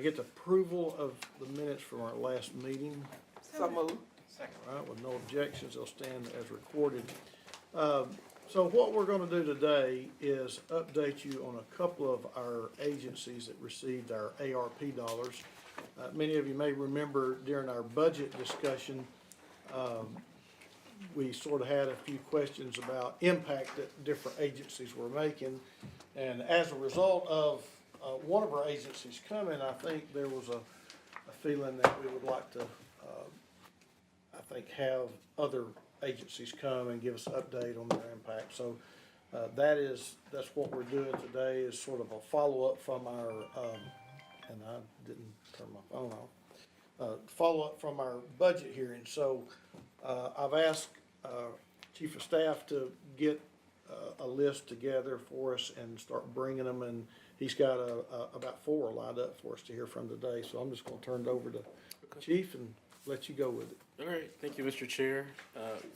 I get the approval of the minutes from our last meeting? So moved. All right, with no objections, they'll stand as recorded. So what we're gonna do today is update you on a couple of our agencies that received our ARP dollars. Many of you may remember during our budget discussion, we sort of had a few questions about impact that different agencies were making. And as a result of one of our agencies coming, I think there was a feeling that we would like to, I think, have other agencies come and give us an update on their impact. So that's what we're doing today, is sort of a follow-up from our, and I didn't turn my phone off, follow-up from our budget hearing. So I've asked Chief of Staff to get a list together for us and start bringing them, and he's got about 4 lined up for us to hear from today. So I'm just gonna turn it over to Chief and let you go with it. All right, thank you, Mr. Chair.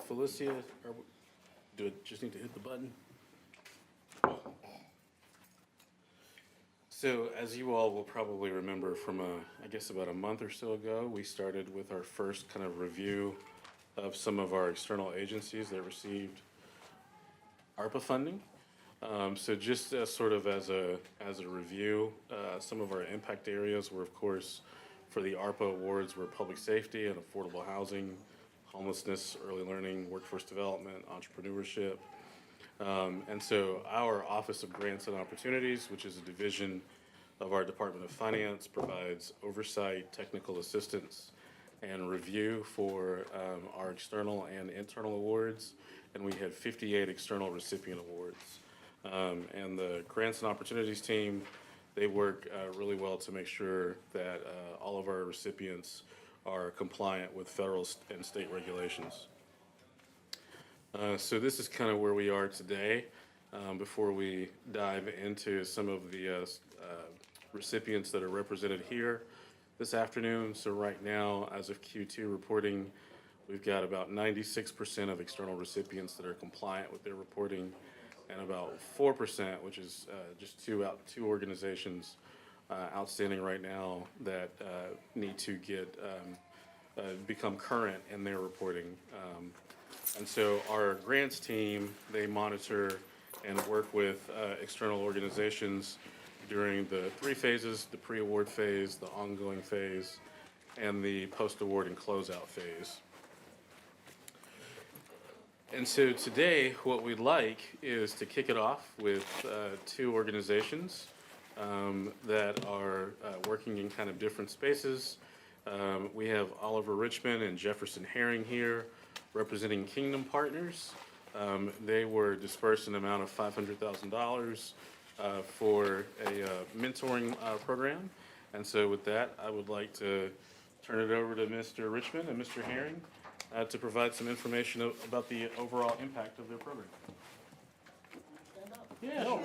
Felicia, do I just need to hit the button? So as you all will probably remember from, I guess about a month or so ago, we started with our first kind of review of some of our external agencies that received ARPA funding. So just sort of as a review, some of our impact areas were, of course, for the ARPA awards were public safety and affordable housing, homelessness, early learning, workforce development, entrepreneurship. And so our Office of Grants and Opportunities, which is a division of our Department of Finance, provides oversight, technical assistance, and review for our external and internal awards. And we had 58 external recipient awards. And the Grants and Opportunities team, they work really well to make sure that all of our recipients are compliant with federal and state regulations. So this is kind of where we are today. Before we dive into some of the recipients that are represented here this afternoon. So right now, as of Q2 reporting, we've got about 96% of external recipients that are compliant with their reporting, and about 4%, which is just two organizations outstanding right now that need to get become current in their reporting. And so our grants team, they monitor and work with external organizations during the 3 phases: the pre-award phase, the ongoing phase, and the post-award and closeout phase. And so today, what we'd like is to kick it off with 2 organizations that are working in kind of different spaces. We have Oliver Richmond and Jefferson Herring here representing Kingdom Partners. They were dispersed an amount of $500,000 for a mentoring program. And so with that, I would like to turn it over to Mr. Richmond and Mr. Herring to provide some information about the overall impact of their program. Yeah, No,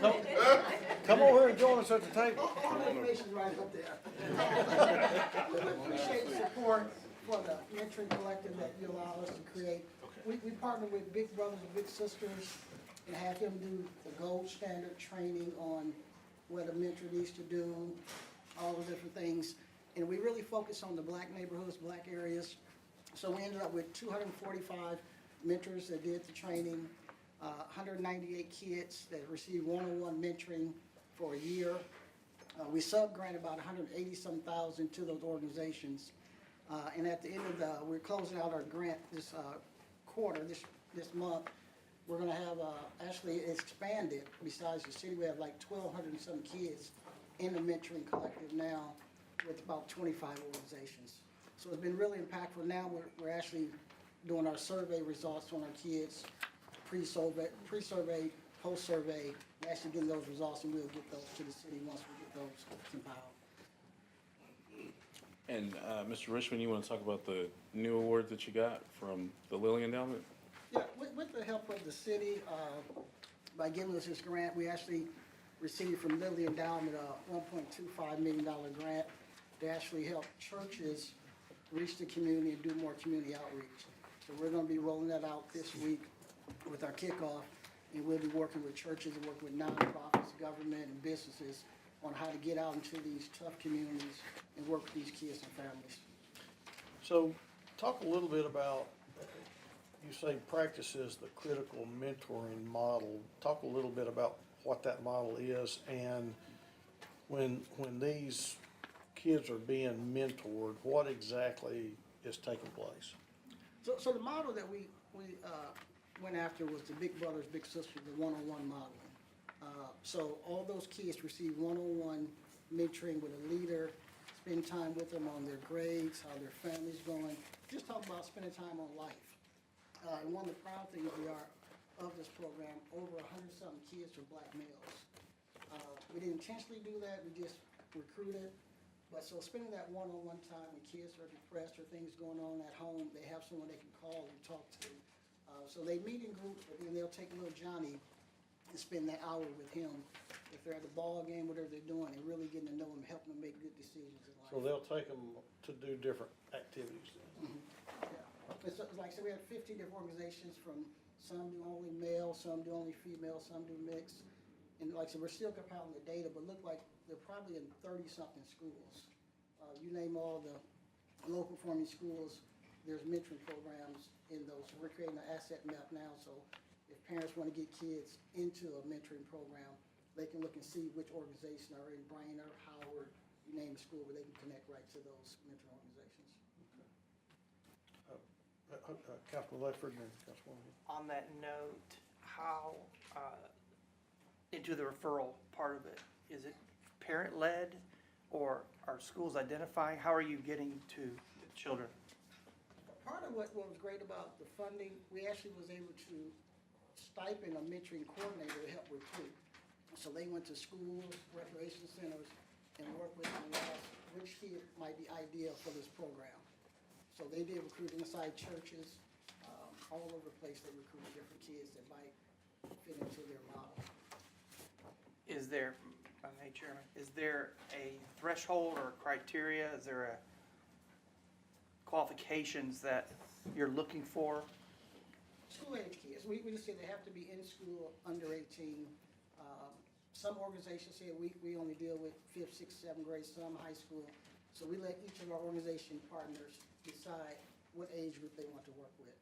come over here and join us at the table. Information's right up there. We appreciate the support for the mentoring collective that you allow us to create. We partner with Big Brothers and Big Sisters and have him do the gold standard training on what a mentor needs to do, all the different things. And we really focus on the black neighborhoods, black areas. So we ended up with 245 mentors that did the training, 198 kids that received one-on-one mentoring for a year. We sub-grant about 180-some thousand to those organizations. And at the end of we're closing out our grant this quarter, this month. We're gonna have, actually expanded, besides the city, we have like 1,200 and some kids in the mentoring collective now with about 25 organizations. So it's been really impactful. Now we're actually doing our survey results on our kids, pre-survey, post-survey. We're actually getting those results, and we'll get those to the city once we get those compiled. And Mr. Richmond, you want to talk about the new award that you got from the Lilly Endowment? Yeah, with the help of the city, by giving us this grant, we actually received from Lilly Endowment a $1.25 million grant to actually help churches reach the community and do more community outreach. So we're going to be rolling that out this week with our kickoff, and we'll be working with churches and working with nonprofits, government, and businesses on how to get out into these tough communities and work with these kids and families. So, talk a little bit about, you say practice is the critical mentoring model. Talk a little bit about what that model is, and when these kids are being mentored, what exactly is taking place? So the model that we went after was the Big Brothers Big Sisters, the one-on-one modeling. So all those kids receive one-on-one mentoring with a leader, spend time with them on their grades, how their family's going, just talk about spending time on life. And one of the proud things we are of this program, over 100-something kids are black males. We didn't intentionally do that, we just recruited. But so spending that one-on-one time when kids are depressed or things going on at home, they have someone they can call and talk to. So they meet in groups, but then they'll take little Johnny and spend that hour with him. If they're at the ball game, whatever they're doing, they're really getting to know him, helping them make good decisions in life. So they'll take them to do different activities then? Yeah. It's like I said, we had 50 different organizations, from some do only male, some do only female, some do mixed. And like I said, we're still compiling the data, but look like they're probably in 30-something schools. You name all the low-performing schools, there's mentoring programs in those. So we're creating an asset map now, so if parents want to get kids into a mentoring program, they can look and see which organization are in Brainerd, Howard, you name the school, where they can connect right to those mentoring organizations. Councilman Ledford and Councilwoman. On that note, how, into the referral part of it, is it parent-led, or are schools identifying? How are you getting to the children? Part of what was great about the funding, we actually was able to stipend a mentoring coordinator to help recruit. So they went to schools, recreation centers, and worked with them and asked which kid might be ideal for this program. So they did recruit inside churches, all over the place. They recruited different kids that might fit into their model. Is there, hey Chairman, is there a threshold or criteria? Is there a qualifications that you're looking for? School age kids, we just say they have to be in school under 18. Some organizations say we only deal with 5th, 6th, 7th grade, some high school. So we let each of our organization partners decide what age group they want to work with.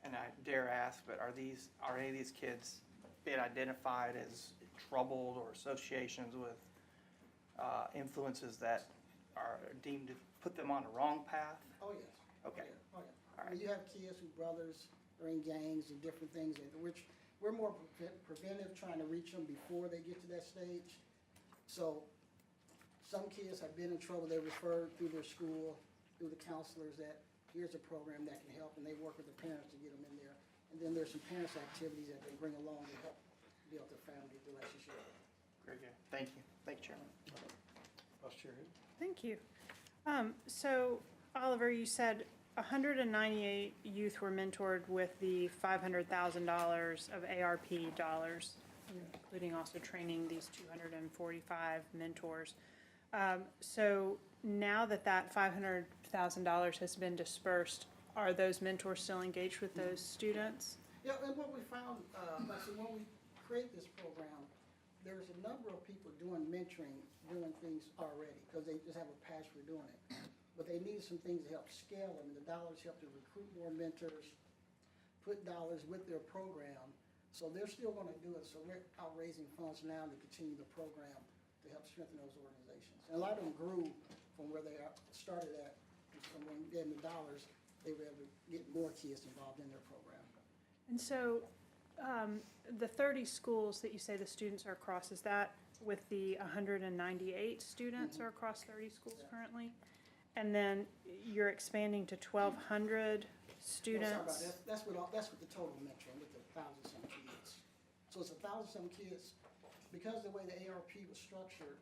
And I dare ask, but are any of these kids being identified as troubled or associations with influences that are deemed to put them on the wrong path? Oh, yes. Okay. Oh, yeah. All I mean, you have kids whose brothers are in gangs and different things, which we're more preventive, trying to reach them before they get to that stage. So some kids have been in trouble, they're referred through their school, through the counselors, that here's a program that can help, and they work with the parents to get them in there. And then there's some parents' activities that they bring along to help build their family relationship. Very good. Thank you. Thank you, Chairman. Vice Chair Hill. Thank you. So Oliver, you said 198 youth were mentored with the $500,000 of ARP dollars, including also training these 245 mentors. So now that $500,000 has been dispersed, are those mentors still engaged with those students? Yeah, and what we found, like I said, when we create this program, there's a number of people doing mentoring, doing things already, because they just have a passion for doing it. But they need some things to help scale them, and the dollars help to recruit more mentors, put dollars with their program. So they're still gonna do it, so we're out raising funds now to continue the program to help strengthen those organizations. And a lot of them grew from where they started at, from when we gave them the dollars, they were able to get more kids involved in their program. And so the 30 schools that you say the students are across, is that with the 198 students are across 30 schools Yeah. currently? And then you're expanding to 1,200 No, sorry about students? that. That's with the total mentoring, with the 1,000-some kids. So it's 1,000-some kids. Because the way the ARP was structured,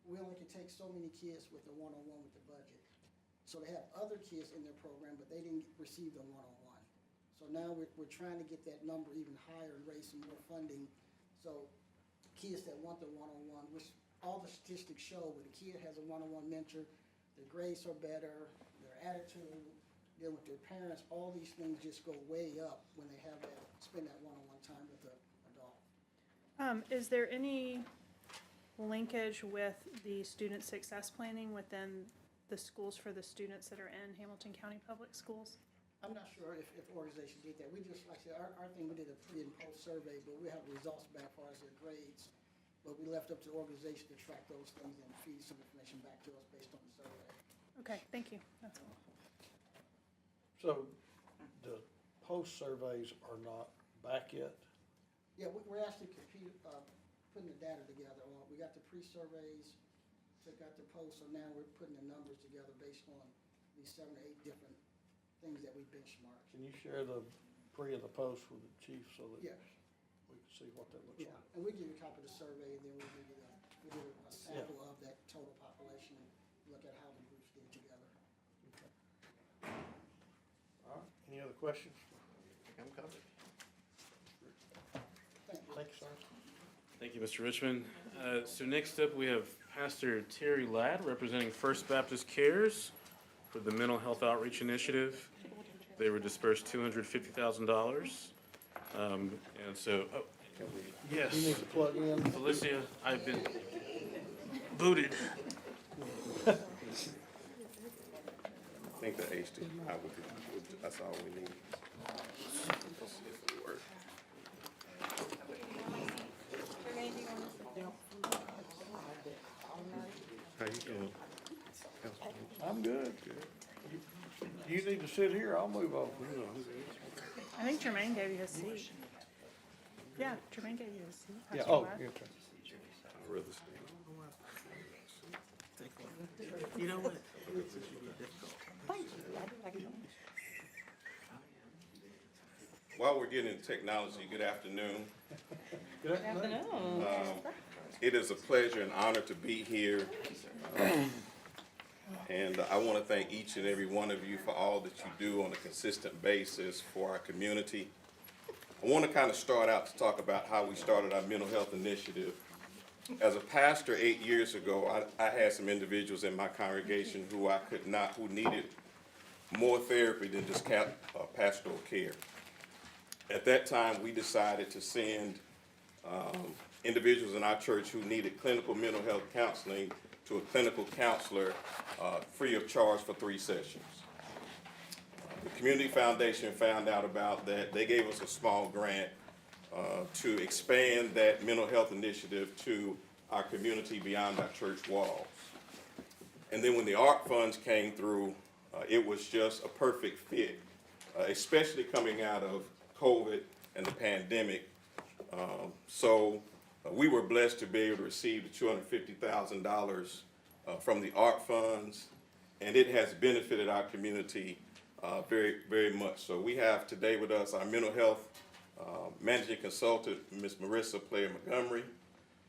we only could take so many kids with the one-on-one with the budget. So they have other kids in their program, but they didn't receive the one-on-one. So now we're trying to get that number even higher and raise some more funding. So kids that want the one-on-one, which all the statistics show, when a kid has a one-on-one mentor, their grades are better, their attitude, dealing with their parents, all these things just go way up when they have that, spend that one-on-one time with the adult. Is there any linkage with the student success planning within the schools for the students that are in Hamilton County Public Schools? I'm not sure if organizations did that. We just, like I said, our thing, we did a pre and post survey, but we have results back as far as their grades. But we left up to the organization to track those things and feed some information back to us based on the survey. Okay, thank you. That's all. So the post surveys are not back yet? Yeah, we're actually putting the data together. We got the pre-surveys, took out the post, so now we're putting the numbers together based on these 7 or 8 different things that we benchmarked. Can you share the pre and the post with the chief so that Yeah. we can see what that looks Yeah, like? and we give you a copy of the survey, and then we give you a sample of that total population, and look at how the groups did together. All right, any other questions? I'm covered. Thank you. Thank you, sir. Thank you, Mr. Richmond. So next up, we have Pastor Terry Ladd representing First Baptist Cares for the Mental Health Outreach Initiative. They were dispersed $250,000. And so, yes, You need to plug in. Felicia, I've been booted. I think the HDMI that's all we need. How you doing? I'm good. You need to sit here, I'll move over. I think Jermaine gave you his seat. Yeah, Jermaine gave you his seat. Yeah, Pastor oh, Ladd. okay. I'd rather stay. You know what? While we're getting into technology, good afternoon. Good afternoon. It is a pleasure and honor to be here. And I want to thank each and every one of you for all that you do on a consistent basis for our community. I want to kind of start out to talk about how we started our mental health initiative. As a pastor 8 years ago, I had some individuals in my congregation who who needed more therapy than just pastoral care. At that time, we decided to send individuals in our church who needed clinical mental health counseling to a clinical counselor free of charge for 3 sessions. The Community Foundation found out about that. They gave us a small grant to expand that mental health initiative to our community beyond our church walls. And then when the ARC funds came through, it was just a perfect fit, especially coming out of COVID and the pandemic. So we were blessed to be able to receive the $250,000 from the ARC funds, and it has benefited our community very, very much. So we have today with us our mental health managing consultant, Ms. Marissa Player Montgomery.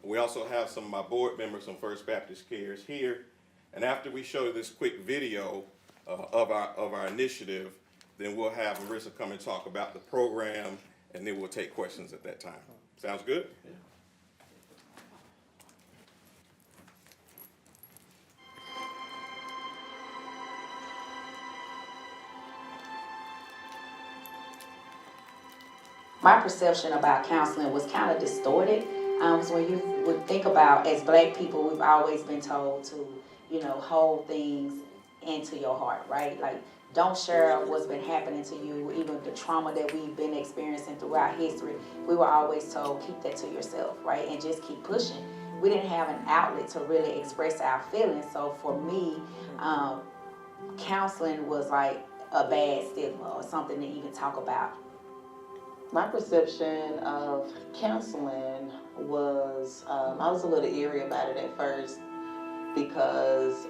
We also have some of my board members from First Baptist Cares here. And after we show this quick video of our initiative, then we'll have Marissa come and talk about the program, and then we'll take questions at that time. Sounds good? Yeah. My perception about counseling was kind of distorted. So when you would think about, as Black people, we've always been told to, hold things into your heart, right? Like, don't share what's been happening to you, even the trauma that we've been experiencing throughout history. We were always told, keep that to yourself, right? And just keep pushing. We didn't have an outlet to really express our feelings. So for me, counseling was like a bad stigma or something to even talk about. My perception of counseling was, I was a little eerie about it at first because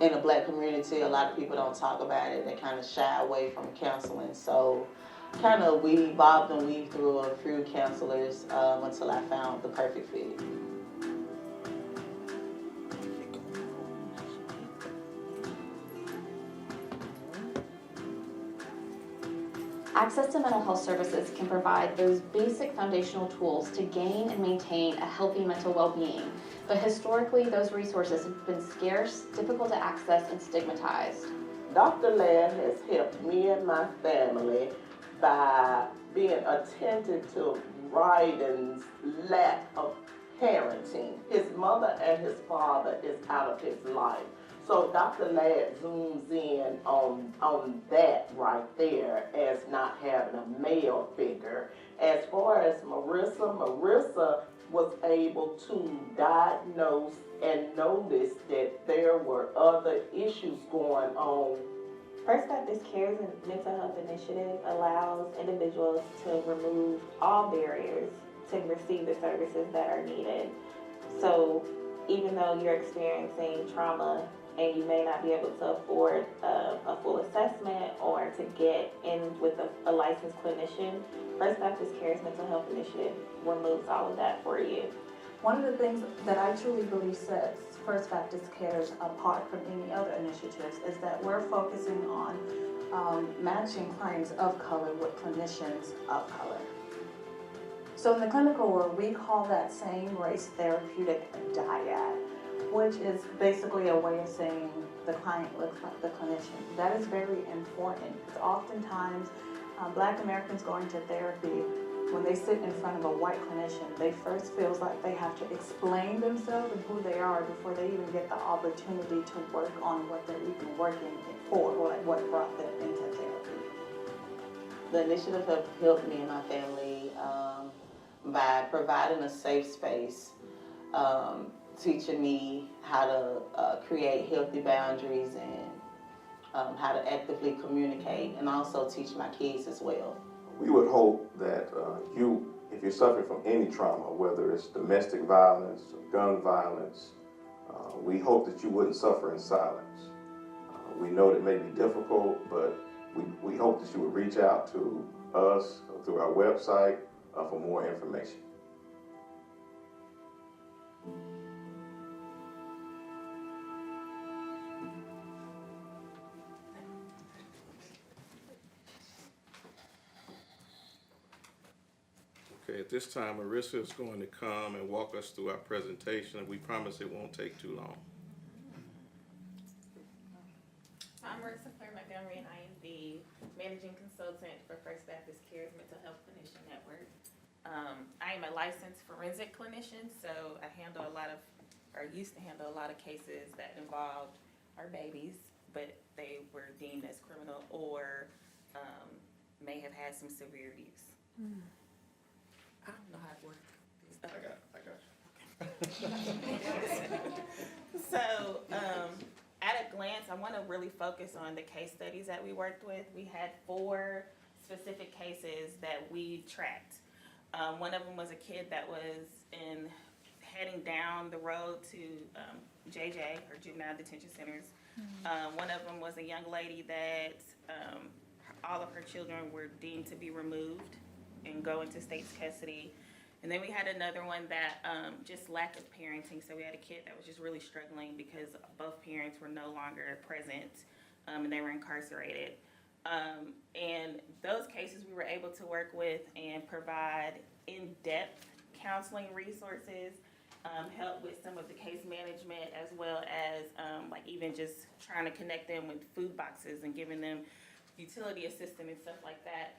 in the Black community, a lot of people don't talk about it. They kind of shy away from counseling. So kind of we bobbed and weaved through a few counselors until I found the perfect fit. Access to mental health services can provide those basic foundational tools to gain and maintain a healthy mental well-being. But historically, those resources have been scarce, difficult to access, and stigmatized. Dr. Ladd has helped me and my family by being attentive to Ryden's lack of parenting. His mother and his father is out of his life. So Dr. Ladd zooms in on that right there as not having a male figure. As far as Marissa was able to diagnose and notice that there were other issues going on. First Baptist Cares and Mental Health Initiative allows individuals to remove all barriers to receive the services that are needed. So even though you're experiencing trauma and you may not be able to afford a full assessment or to get in with a licensed clinician, First Baptist Cares Mental Health Initiative removes all of that for you. One of the things that I truly believe sets First Baptist Cares apart from any other initiatives is that we're focusing on matching clients of color with clinicians of color. So in the clinical world, we call that same race therapeutic dyad, which is basically a way of saying the client looks like the clinician. That is very important because oftentimes Black Americans going to therapy, when they sit in front of a white clinician, they first feel like they have to explain themselves and who they are before they even get the opportunity to work on what they're even working for, or like what brought them into therapy. The initiative have helped me and my family by providing a safe space, teaching me how to create healthy boundaries and how to actively communicate, and also teach my kids as well. We would hope that if you're suffering from any trauma, whether it's domestic violence or gun violence, we hope that you wouldn't suffer in silence. We know that it may be difficult, but we hope that you would reach out to us through our website for more information. Okay, at this time, Marissa is going to come and walk us through our presentation, and we promise it won't take too long. I'm Marissa Montgomery, and I am the managing consultant for First Baptist Cares Mental Health Clinician Network. I am a licensed forensic clinician, so I used to handle a lot of cases that involved our babies, but they were deemed as criminal or may have had some severe abuse. I don't know how it works. I got you. So, at a glance, I want to really focus on the case studies that we worked with. We had 4 specific cases that we tracked. One of them was a kid that was heading down the road to JJ, or Juvenile Detention Centers. One of them was a young lady that all of her children were deemed to be removed and go into state's custody. And then we had another one that just lack of parenting. So we had a kid that was just really struggling because both parents were no longer present and they were incarcerated. And those cases we were able to work with and provide in-depth counseling resources, help with some of the case management, as well as like even just trying to connect them with food boxes and giving them utility assistance and stuff like that.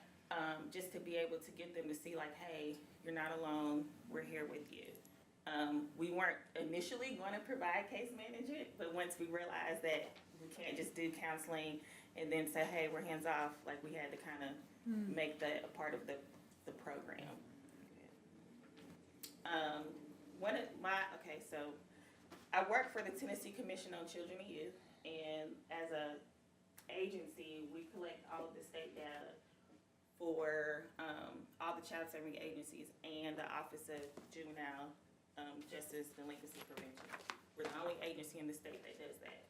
Just to be able to get them to see like, hey, you're not alone, we're here with you. We weren't initially going to provide case management, but once we realized that we can't just do counseling and then say, hey, we're hands off, like we had to kind of make that a part of the program. So I work for the Tennessee Commission on Children and Youth, and as a agency, we collect all of the state data for all the child serving agencies and the Office of Juvenile Justice Delinquency Prevention. We're the only agency in the state that does that.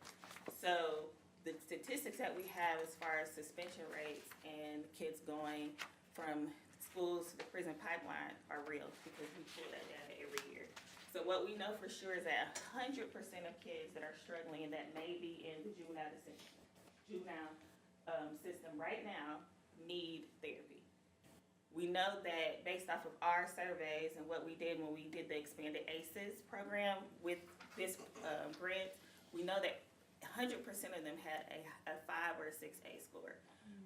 So the statistics that we have as far as suspension rates and kids going from schools to the prison pipeline are real because we pull that data every year. So what we know for sure is that 100% of kids that are struggling and that may be in the juvenile system right now need therapy. We know that based off of our surveys and what we did when we did the expanded ACEs program with this grant, we know that 100% of them had a 5 or a 6A score.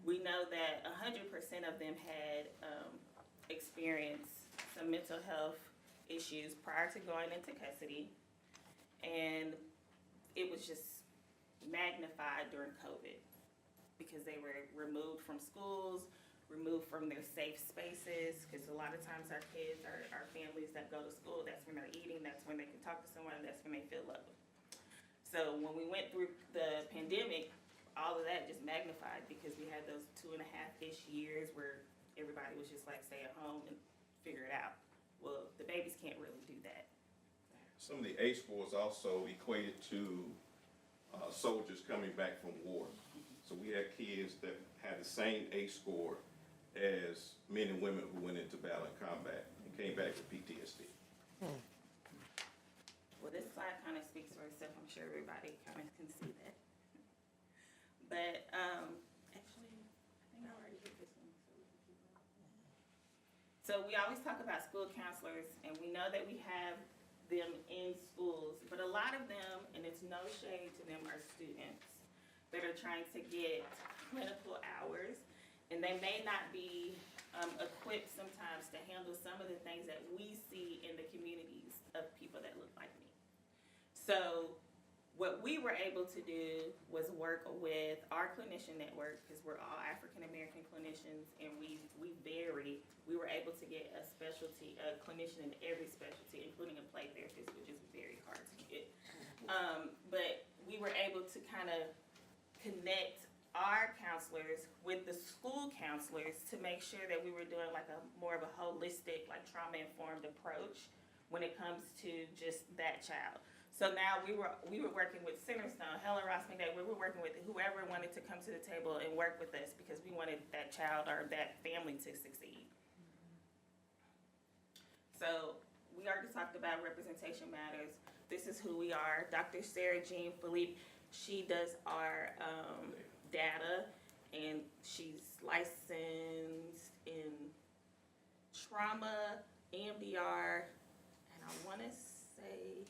We know that 100% of them had experienced some mental health issues prior to going into custody, and it was just magnified during COVID because they were removed from schools, removed from their safe spaces, because a lot of times our kids are families that go to school, that's when they're eating, that's when they can talk to someone, that's when they feel loved. So when we went through the pandemic, all of that just magnified because we had those 2.5-ish years where everybody was just like, stay at home and figure it out. Well, the babies can't really do that. Some of the ACE scores also equated to soldiers coming back from war. So we had kids that had the same ACE score as men and women who went into battle and combat and came back with PTSD. Well, this slide kind of speaks for itself. I'm sure everybody kind of can see that. But actually, I think I already hit this one. So we always talk about school counselors, and we know that we have them in schools, but a lot of them, and it's no shade to them, are students that are trying to get clinical hours, and they may not be equipped sometimes to handle some of the things that we see in the communities of people that look like me. So what we were able to do was work with our clinician network, because we're all African-American clinicians, and we vary. We were able to get a specialty, a clinician in every specialty, including a play therapist, which is very hard to get. But we were able to kind of connect our counselors with the school counselors to make sure that we were doing like a more of a holistic, like trauma-informed approach when it comes to just that child. So now we were working with Centerstone, Helen Ross McDade, we were working with whoever wanted to come to the table and work with us because we wanted that child or that family to succeed. So we already talked about representation matters. This is who we are. Dr. Sarah Jean Philippe, she does our data, and she's licensed in trauma, EMDR, and I want to say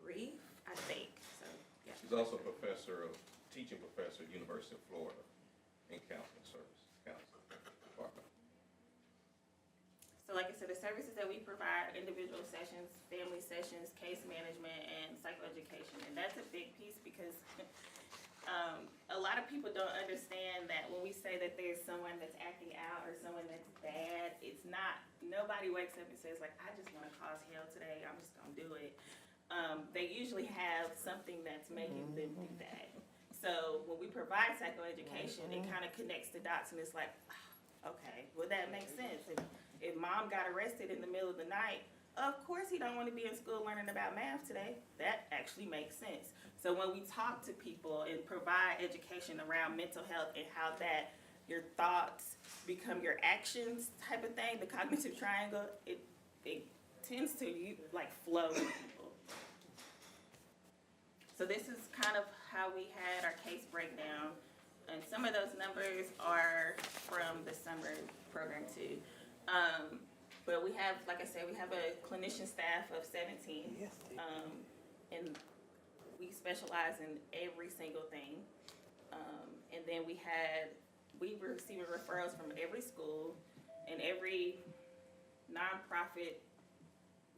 grief, I think. So, yeah. She's also a teaching professor at University of Florida in counseling department. So like I said, the services that we provide, individual sessions, family sessions, case management, and psychoeducation. And that's a big piece because a lot of people don't understand that when we say that there's someone that's acting out or someone that's bad, it's not, nobody wakes up and says like, I just want to cause hell today, I'm just going to do it. They usually have something that's making them do that. So when we provide psychoeducation, it kind of connects the dots and it's like, okay, well that makes sense. If mom got arrested in the middle of the night, of course he don't want to be in school learning about math today. That actually makes sense. So when we talk to people and provide education around mental health and how that your thoughts become your actions type of thing, the cognitive triangle, it tends to like flow with people. So this is kind of how we had our case breakdown. And some of those numbers are from the summer program too. But we have, like I said, we have a clinician staff of 17. And we specialize in every single thing. And then we were receiving referrals from every school and every nonprofit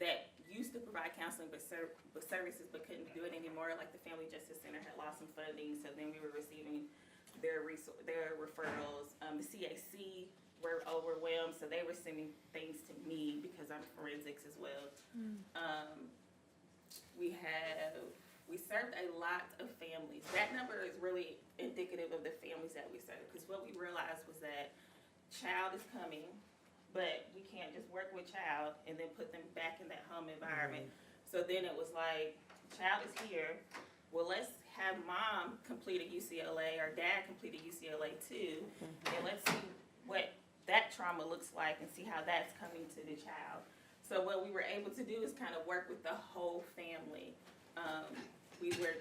that used to provide counseling but services but couldn't do it anymore. Like the Family Justice Center had lost some funding, so then we were receiving their referrals. The CAC were overwhelmed, so they were sending things to me because I'm forensics as well. We served a lot of families. That number is really indicative of the families that we serve, because what we realized was that child is coming, but we can't just work with child and then put them back in that home environment. So then it was like, child is here, well, let's have mom complete a UCLA or dad complete a UCLA too, and let's see what that trauma looks like and see how that's coming to the child. So what we were able to do is kind of work with the whole family. We were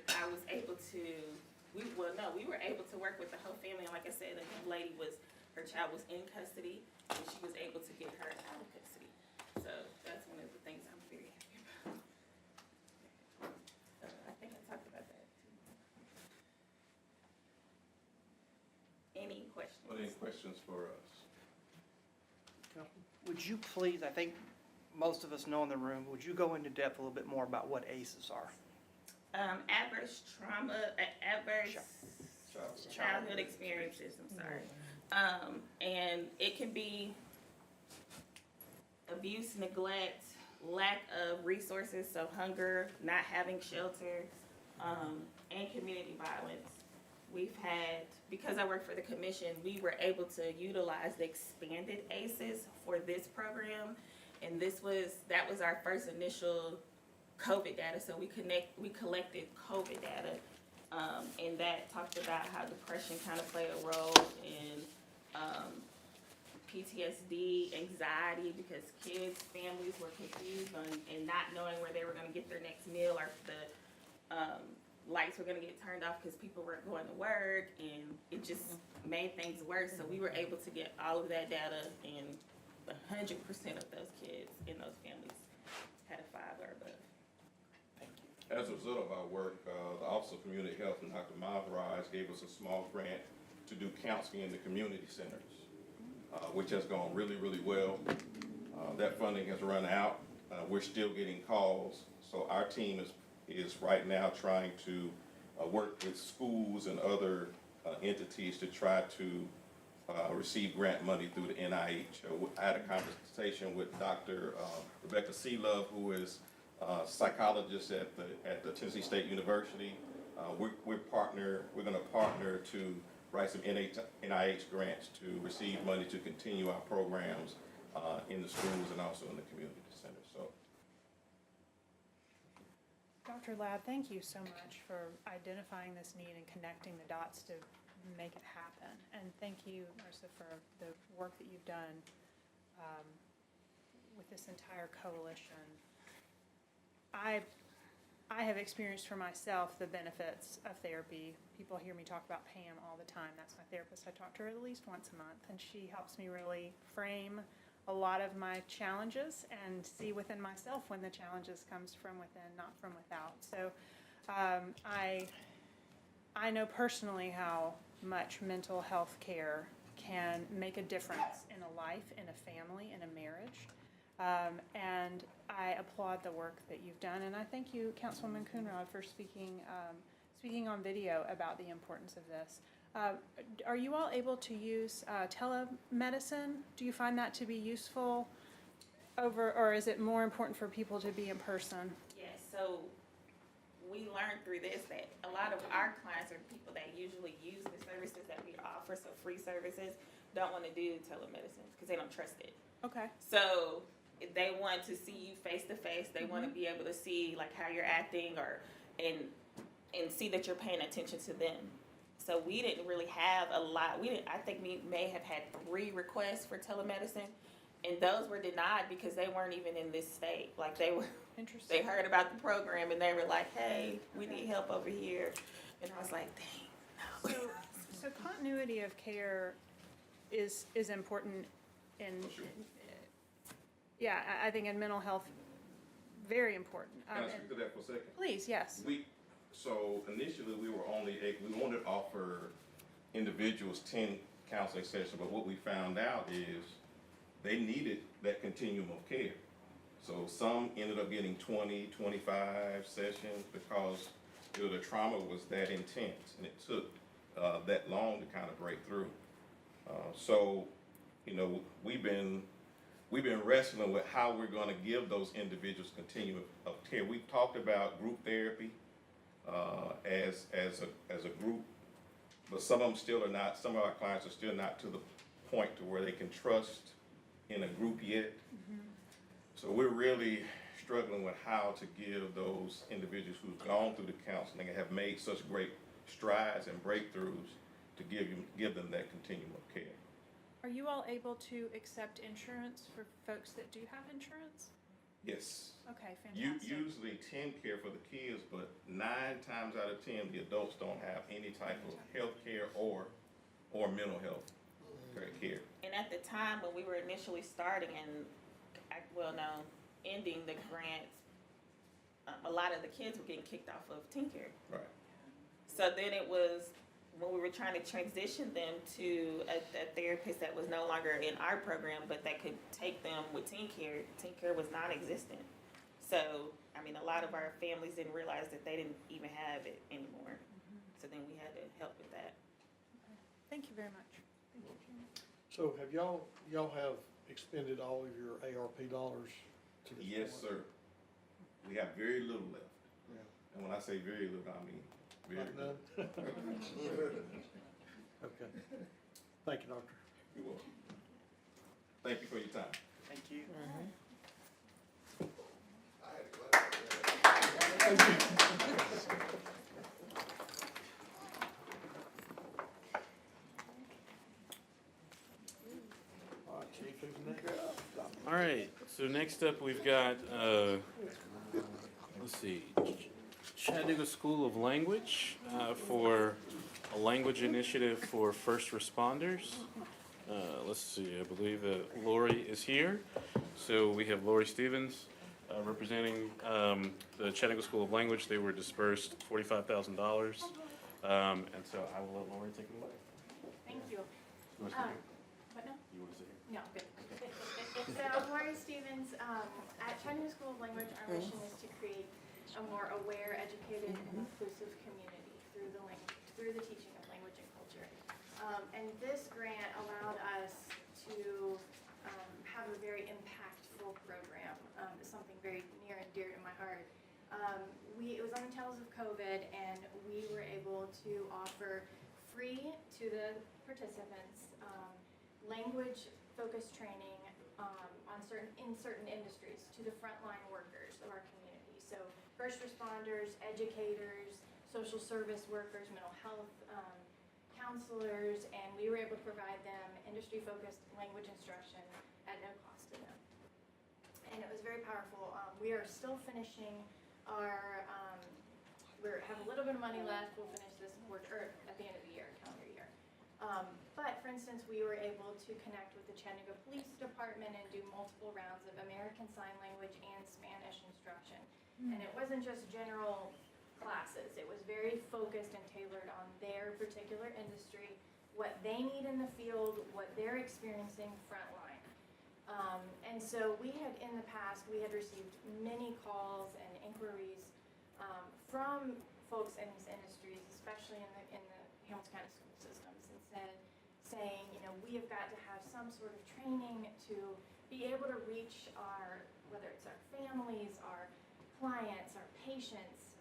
able to work with the whole family. And like I said, the young lady her child was in custody, and she was able to get her out of custody. So that's one of the things I'm very happy about. I think I talked about that too. Any questions? Any questions for us? Would you please, I think most of us know in the room, would you go into depth a little bit more about what ACEs are? Adverse trauma, adverse childhood experiences, I'm sorry. And it can be abuse, neglect, lack of resources, so hunger, not having shelter, and community violence. We've had, because I work for the commission, we were able to utilize the expanded ACEs for this program. And that was our first initial COVID data. So we collected COVID data. And that talked about how depression kind of played a role in PTSD, anxiety, because kids, families were confused and not knowing where they were going to get their next meal, or the lights were going to get turned off because people weren't going to work, and it just made things worse. So we were able to get all of that data, and 100% of those kids in those families had a 5 or above. Thank you. As a result of our work, the Office of Community Health and Dr. Miles Rise gave us a small grant to do counseling in the community centers, which has gone really, really well. That funding has run out. We're still getting calls, so our team is right now trying to work with schools and other entities to try to receive grant money through the NIH. I had a conversation with Dr. Rebecca Seelove, who is a psychologist at the Tennessee State University. We're going to partner to write some NIH grants to receive money to continue our programs in the schools and also in the community centers. So, Dr. Ladd, thank you so much for identifying this need and connecting the dots to make it happen. And thank you, Marissa, for the work that you've done with this entire coalition. I have experienced for myself the benefits of therapy. People hear me talk about Pam all the time. That's my therapist. I talk to her at least once a month, and she helps me really frame a lot of my challenges and see within myself when the challenges comes from within, not from without. So I know personally how much mental health care can make a difference in a life, in a family, in a marriage. And I applaud the work that you've done, and I thank you, Councilwoman Coonrod, for speaking on video about the importance of this. Are you all able to use telemedicine? Do you find that to be useful or is it more important for people to be in person? Yes, so we learned through this that a lot of our clients are people that usually use the services that we offer, so free services, don't want to do telemedicine because they don't trust it. Okay. So they want to see you face to face. They want to be able to see like how you're acting and see that you're paying attention to them. So we didn't really have a lot. I think we may have had 3 requests for telemedicine, and those were denied because they weren't even in this state. Like they heard about the program and they were like, "Hey, we need help over here," and I was like, "Dang, no." So continuity of care is important in, yeah, I think in mental health, very important. can I speak to that for a second? Please, yes. So initially, we wanted to offer individuals 10 counseling sessions, but what we found out is they needed that continuum of care. So some ended up getting 20, 25 sessions because the trauma was that intense, and it took that long to kind of break through. So, we've been wrestling with how we're going to give those individuals continuum of care. We've talked about group therapy. As a group, but some of them still are not. Some of our clients are still not to the point to where they can trust in a group yet. Mm-hmm. So we're really struggling with how to give those individuals who've gone through the counseling and have made such great strides and breakthroughs to give them that continuum of care. Are you all able to accept insurance for folks that do have insurance? Yes. Okay, fantastic. Usually 10 care for the kids, but 9 times out of 10, the adults don't have any type of health care or mental health care. And at the time when we were initially starting and, ending the grants, a lot of the kids were getting kicked off of teen care. Right. So then it was when we were trying to transition them to a therapist that was no longer in our program, but that could take them with teen care was non-existent. So, I mean, a lot of our families didn't realize that they didn't even have it anymore. So then we had to help with that. Thank you very much. So have y'all have expended all of your ARP dollars to this Yes, point? sir. We have very little left. Yeah. And when I say very little, I mean very Like little. none? Okay. Thank you, Doctor. You're welcome. Thank you for your time. Thank you. All right, Chief, who's next? All right, so next up, we've got, let's see, Chattanooga School of Language for a language initiative for first responders. Let's see, I believe that Lori is here. So we have Lori Stevens representing the Chattanooga School of Language. They were dispersed $45,000. And so I will let Lori take it away. Thank you. You want to sit here? What now? You want to sit here? No, good. So, Lori Stevens, at Chattanooga School of Language, our mission is to create a more aware, educated, and inclusive community through the teaching of language and culture. And this grant allowed us to have a very impactful program. It's something very near and dear to my heart. It was on the tails of COVID, and we were able to offer free to the participants language-focused training in certain industries to the frontline workers of our community. So first responders, educators, social service workers, mental health counselors, and we were able to provide them industry-focused language instruction at no cost to them. And it was very powerful. We are still finishing our, we have a little bit of money left. We'll finish this quarter, or at the end of the year, calendar year. But for instance, we were able to connect with the Chattanooga Police Department and do multiple rounds of American Sign Language and Spanish instruction. And it wasn't just general classes. It was very focused and tailored on their particular industry, what they need in the field, what they're experiencing frontline. And so we had, in the past, we had received many calls and inquiries from folks in these industries, especially in the Hamilton County school systems, and saying, you know, we have got to have some sort of training to be able to reach our, whether it's our families, our clients, our patients,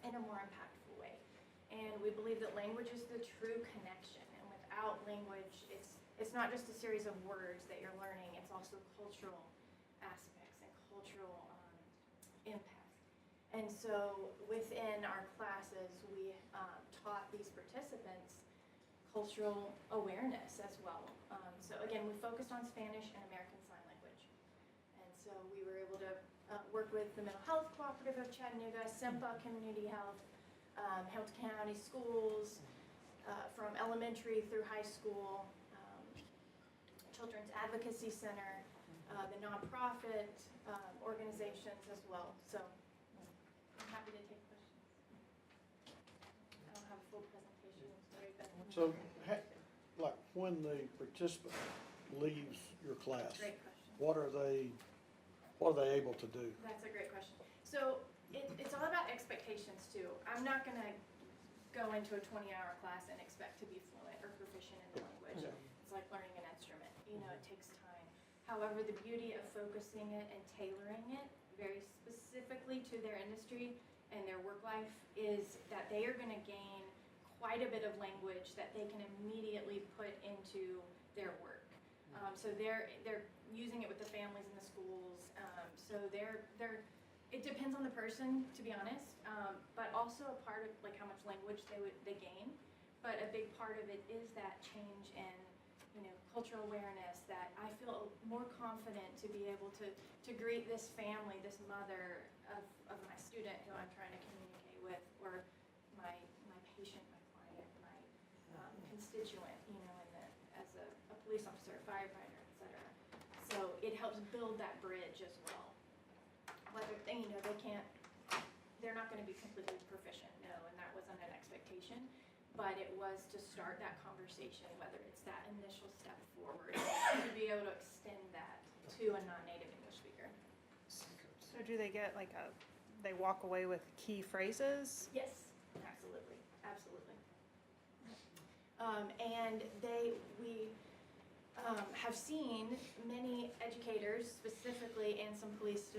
in a more impactful way. And we believe that language is the true connection, and without language, it's not just a series of words that you're learning, it's also cultural aspects and cultural impact. And so within our classes, we taught these participants cultural awareness as well. So again, we focused on Spanish and American Sign Language. And so we were able to work with the Mental Health Cooperative of Chattanooga, SIMPA Community Health, Hamilton County Schools, from elementary through high school, Children's Advocacy Center, the nonprofit organizations as well. So I'm happy to take questions. I don't have a full presentation, sorry, but. So, like, when the participant leaves your class, Great question. what are they able to do? That's a great question. So it's all about expectations too. I'm not gonna go into a 20-hour class and expect to be fluent or proficient in the language. Yeah. It's like learning an instrument, you know, it takes time. However, the beauty of focusing it and tailoring it very specifically to their industry and their work life is that they are gonna gain quite a bit of language that they can immediately put into their work. So they're using it with the families in the schools. So it depends on the person, to be honest, but also a part of like how much language they gain. But a big part of it is that change in, you know, cultural awareness, that I feel more confident to be able to greet this family, this mother of my student who I'm trying to communicate with, or my patient, my client, my constituent, you know, as a police officer, firefighter, et cetera. So it helps build that bridge as well. Whether they, you know, they're not gonna be completely proficient, no, and that wasn't an expectation. but it was to start that conversation, whether it's that initial step forward, to be able to extend that to a non-native English speaker. So do they get like they walk away with key phrases? Yes, absolutely, absolutely. And we have seen many educators specifically and some police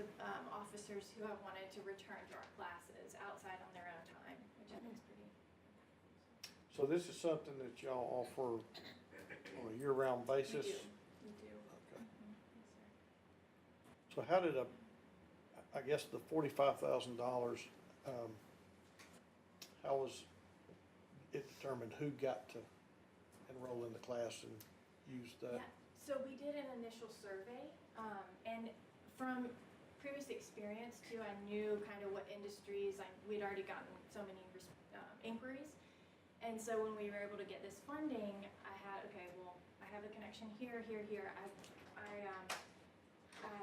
officers who have wanted to return to our classes outside on their own time, which I think is pretty. So this is something that y'all offer on a year-round basis? We do. Okay. Yes, So how did I guess the $45,000, how was it determined who got to enroll in the class and use that? Yeah, so we did an initial survey, and from previous experience too, I knew kind of what industries, we'd already gotten so many inquiries. And so when we were able to get this funding, I had, okay, well, I have a connection here, here, here.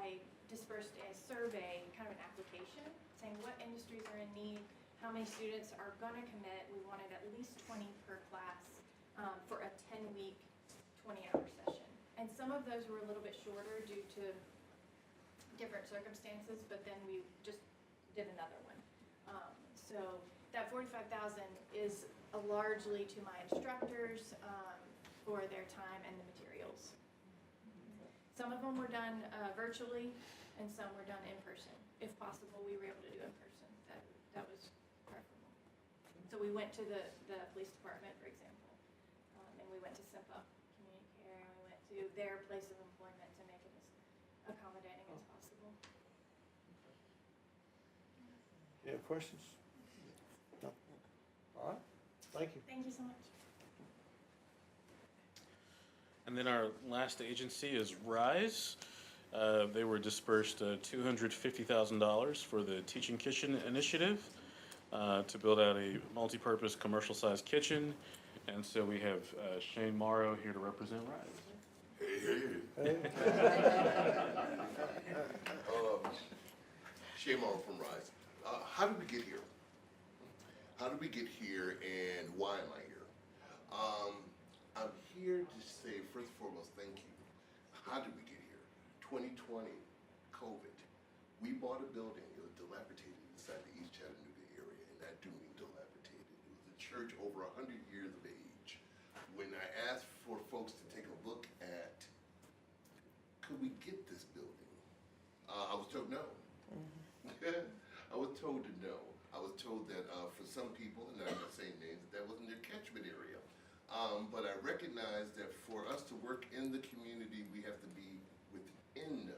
I dispersed a survey, kind of an application, saying what industries are in need, how many students are gonna commit. We wanted at least 20 per class for a 10-week, 20-hour session. And some of those were a little bit shorter due to different circumstances, but then we just did another one. So that $45,000 is largely to my instructors for their time and the materials. Some of them were done virtually, and some were done in person. If possible, we were able to do in person. That was preferable. So we went to the police department, for example, and we went to SIMPA Community Care, and we went to their place of employment to make it as accommodating as possible. Any other questions? No? All right, thank you. Thank you so much. And then our last agency is RISE. They were dispersed $250,000 for the Teaching Kitchen Initiative to build out a multi-purpose commercial-sized kitchen. And so we have Shane Morrow here to represent RISE. Shane Morrow from RISE. How did we get here? How did we get here, and why am I here? I'm here to say, first and foremost, thank you. How did we get here? 2020, COVID. We bought a building. It was dilapidated inside the East Chattanooga area, and I do mean dilapidated. It was a church over 100 years of age. When I asked for folks to take a look at, could we get this building? I was told no. I was told to no. I was told that for some people, and I'm not saying names, that wasn't their catchment area. But I recognize that for us to work in the community, we have to be within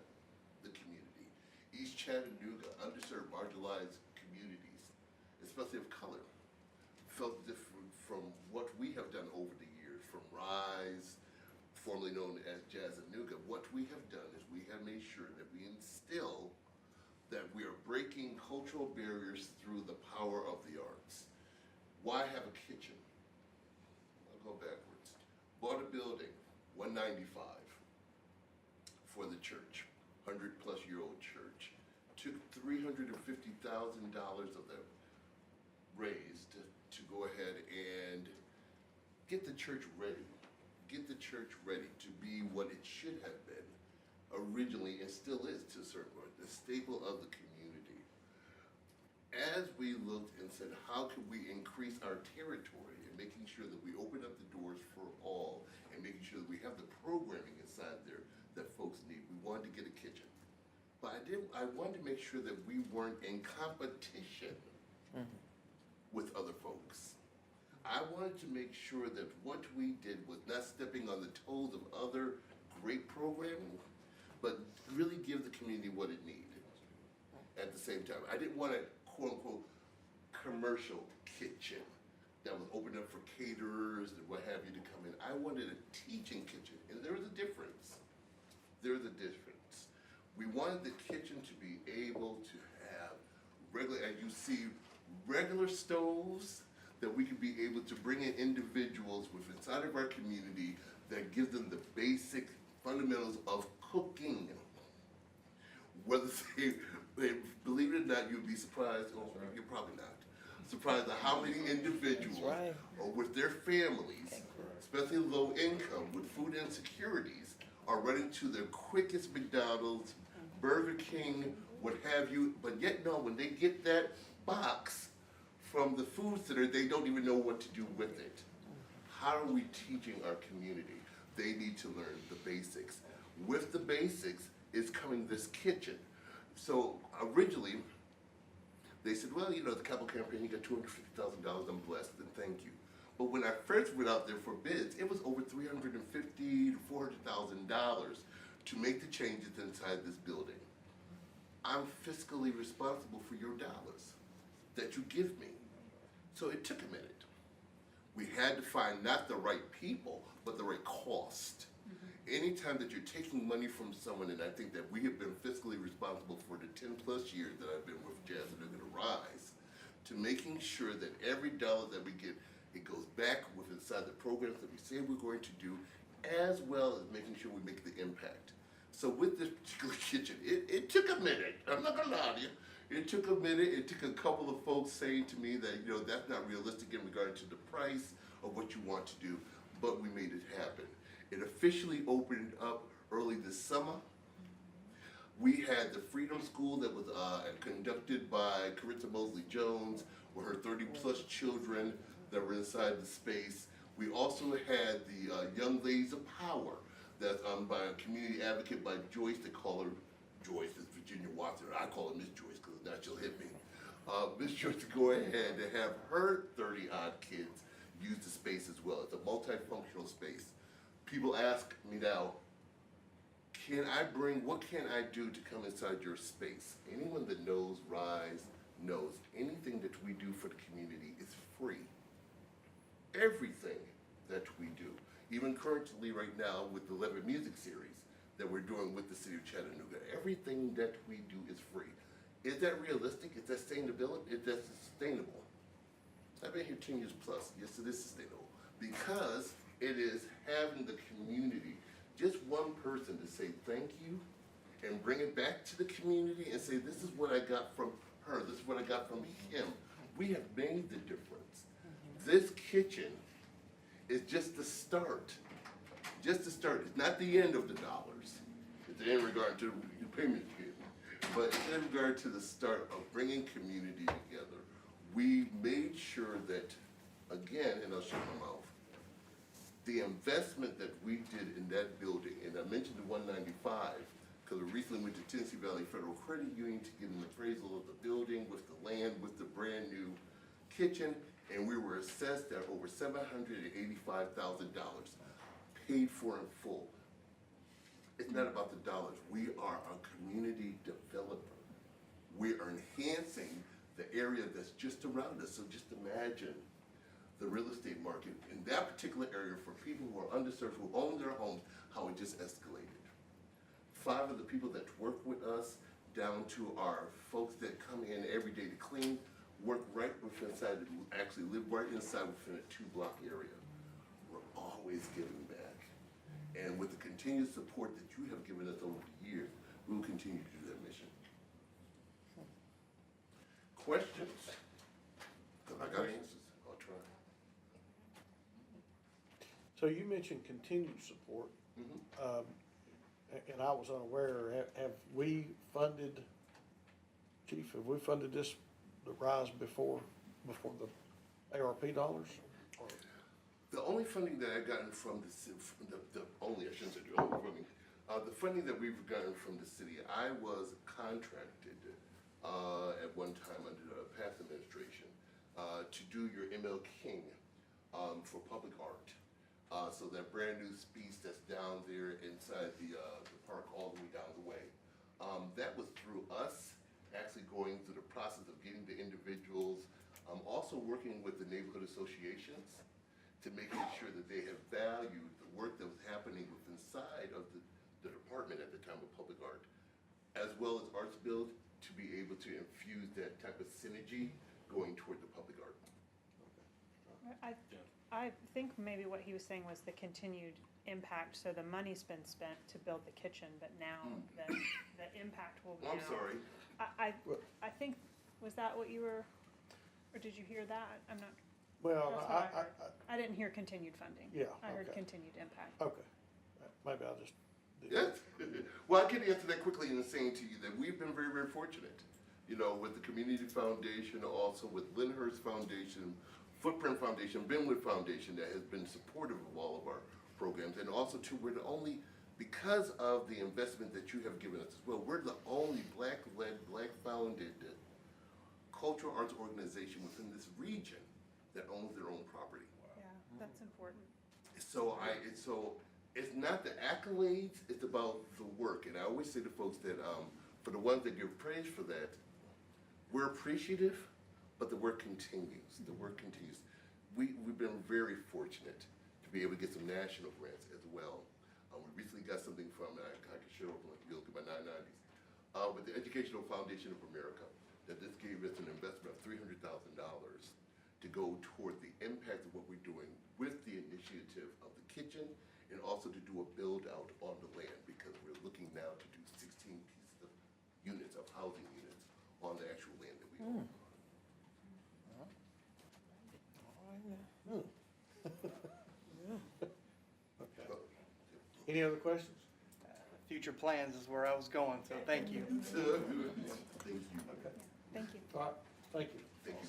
the community. East Chattanooga, underserved, marginalized communities, especially of color, felt different from what we have done over the years, from RISE, formerly known as Chattanooga. What we have done is we have made sure that we instill that we are breaking cultural barriers through the power of the arts. Why have a kitchen? I'll go backwards. Bought a building, $195 for the church, 100-plus-year-old church. Took $350,000 of that raised to go ahead and get the church ready. Get the church ready to be what it should have been originally, and still is to a certain point, the staple of the community. As we looked and said, how could we increase our territory, and making sure that we open up the doors for all, and making sure that we have the programming inside there that folks need. We wanted to get a kitchen. But I wanted to make sure that we weren't in competition with other folks. I wanted to make sure that what we did was not stepping on the toes of other great programming, but really give the community what it needed at the same time. I didn't want a quote-unquote commercial kitchen that was open up for caterers and what have you to come in. I wanted a teaching kitchen, and there was a difference. There's a difference. We wanted the kitchen to be able to have regular, as you see, regular stoves that we could be able to bring in individuals with inside of our community that gives them the basic fundamentals of cooking. Whether they believe it or not, you'd be surprised, or you're probably not. surprised at how many individuals are with their families, especially low income, with food insecurities, are running to their quickest McDonald's, Burger King, what have you, but yet no, when they get that box from the food center, they don't even know what to do with it. How are we teaching our community? They need to learn the basics. With the basics is coming this kitchen. So originally, they said, well, you know, the capital campaign, you got $250,000, I'm blessed, and thank you. But when I first went out there for bids, it was over $350,000 to $400,000 to make the changes inside this building. I'm fiscally responsible for your dollars that you give me. So it took a minute. We had to find not the right people, but the right cost. Anytime that you're taking money from someone, and I think that we have been fiscally responsible for the 10 plus years that I've been with Chattanooga to Rise, to making sure that every dollar that we get, it goes back with inside the programs that we say we're going to do, as well as making sure we make the impact. So with this particular kitchen, it took a minute. I'm not gonna lie to you. It took a minute. It took a couple of folks saying to me that, you know, that's not realistic in regard to the price of what you want to do, but we made it happen. It officially opened up early this summer. We had the Freedom School that was conducted by Carissa Mosley Jones with her 30 plus children that were inside the space. We also had the Young Ladies of Power that's by a community advocate by Joyce. They call her Joyce, it's Virginia Watson. I call her Miss Joyce because now she'll hit me. Miss Joyce to go ahead and have her 30 odd kids use the space as well. It's a multifunctional space. People ask me now, what can I do to come inside your space? Anyone that knows Rise knows anything that we do for the community is free. Everything that we do, even currently right now with the Levitt Music Series that we're doing with the city of Chattanooga, everything that we do is free. Is that realistic? Is that sustainable? Is that sustainable? I've been here 10 years plus. Yes, it is sustainable. Because it is having the community, just one person to say thank you and bring it back to the community and say, this is what I got from her, this is what I got from him. We have made the difference. This kitchen is just the start. Just the start. It's not the end of the dollars. It's in regard to the payment scheme. But it's in regard to the start of bringing community together. We made sure that, again, and I'll shut my mouth, the investment that we did in that building, and I mentioned the 195, because we recently went to Tennessee Valley Federal Credit Union to get an appraisal of the building with the land, with the brand new kitchen, and we were assessed at over $785,000, paid for in full. It's not about the dollars. We are a community developer. We are enhancing the area that's just around us. So just imagine the real estate market in that particular area for people who are underserved, who own their homes, how it just escalated. 5 of the people that work with us, down to our folks that come in every day to clean, work right within inside, actually live right inside within a 2-block area. We're always giving back. And with the continued support that you have given us over the years, we will continue to do that mission. Questions? I got answers. I'll try. So you mentioned continued support, and I was unaware, have we funded, Chief, have we funded this, the Rise before the ARP dollars? The only funding that I've gotten from the city, the only, I shouldn't say the only funding, the funding that we've gotten from the city, I was contracted at one time under the past administration to do your ML King for public art. So that brand new piece that's down there inside the park all the way down the way. That was through us actually going through the process of getting the individuals, also working with the neighborhood associations to making sure that they have valued the work that was happening within inside of the department at the time of public art, as well as Arts Build, to be able to infuse that type of synergy going toward the public art. I think maybe what he was saying was the continued impact, so the money's been spent to build the kitchen, but now the impact will be I'm sorry. I think, was that what you were? Or did you hear that? I'm not, Well, that's what I heard. I didn't hear continued funding. Yeah, I heard okay. continued impact. Okay, maybe I'll just. Yes. Well, I can answer that quickly in saying to you that we've been very, very fortunate. You know, with the Community Foundation, also with Lyndhurst Foundation, Footprint Foundation, Benwood Foundation that has been supportive of all of our programs. And also too, we're the only, because of the investment that you have given us as well, we're the only Black-led, Black-founded cultural arts organization within this region that owns their own property. Yeah, that's important. So it's not the accolades, it's about the work. And I always say to folks that for the ones that give praise for that, we're appreciative, but the work continues. The work continues. We've been very fortunate to be able to get some national grants as well. We recently got something from, I can show up if you look at my 990s, with the Educational Foundation of America, that this gave us an investment of $300,000 to go toward the impact of what we're doing with the initiative of the kitchen, and also to do a build out on the land, because we're looking now to do 16 pieces of units, of housing units, on the actual land that we own. Okay. Any other questions? Future plans is where I was going, so thank you. Thank you. Okay. Thank you. All right, thank you. Thank you.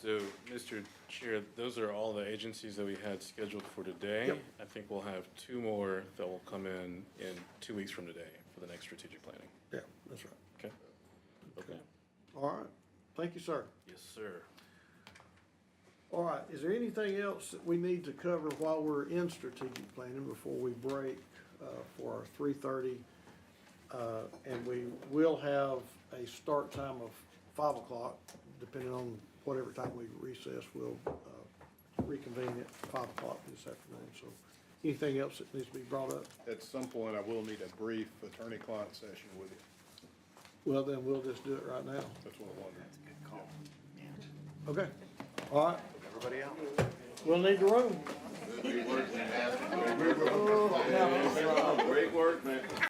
So, Mr. Chair, those are all the agencies that we had scheduled for today. Yep. I think we'll have 2 more that will come in 2 weeks from today for the next strategic planning. Yeah, that's right. Okay? Okay. All right, thank you, sir. Yes, sir. All right, is there anything else that we need to cover while we're in strategic planning before we break for our 3:30? And we will have a start time of 5 o'clock, depending on whatever time we recess. We'll reconvene at 5 o'clock this afternoon. So anything else that needs to be brought up? At some point, I will need a brief attorney-client session with you. Well, then we'll just do it right now. That's what I wondered. Good call. Okay, all right. Everybody out? We'll need the room.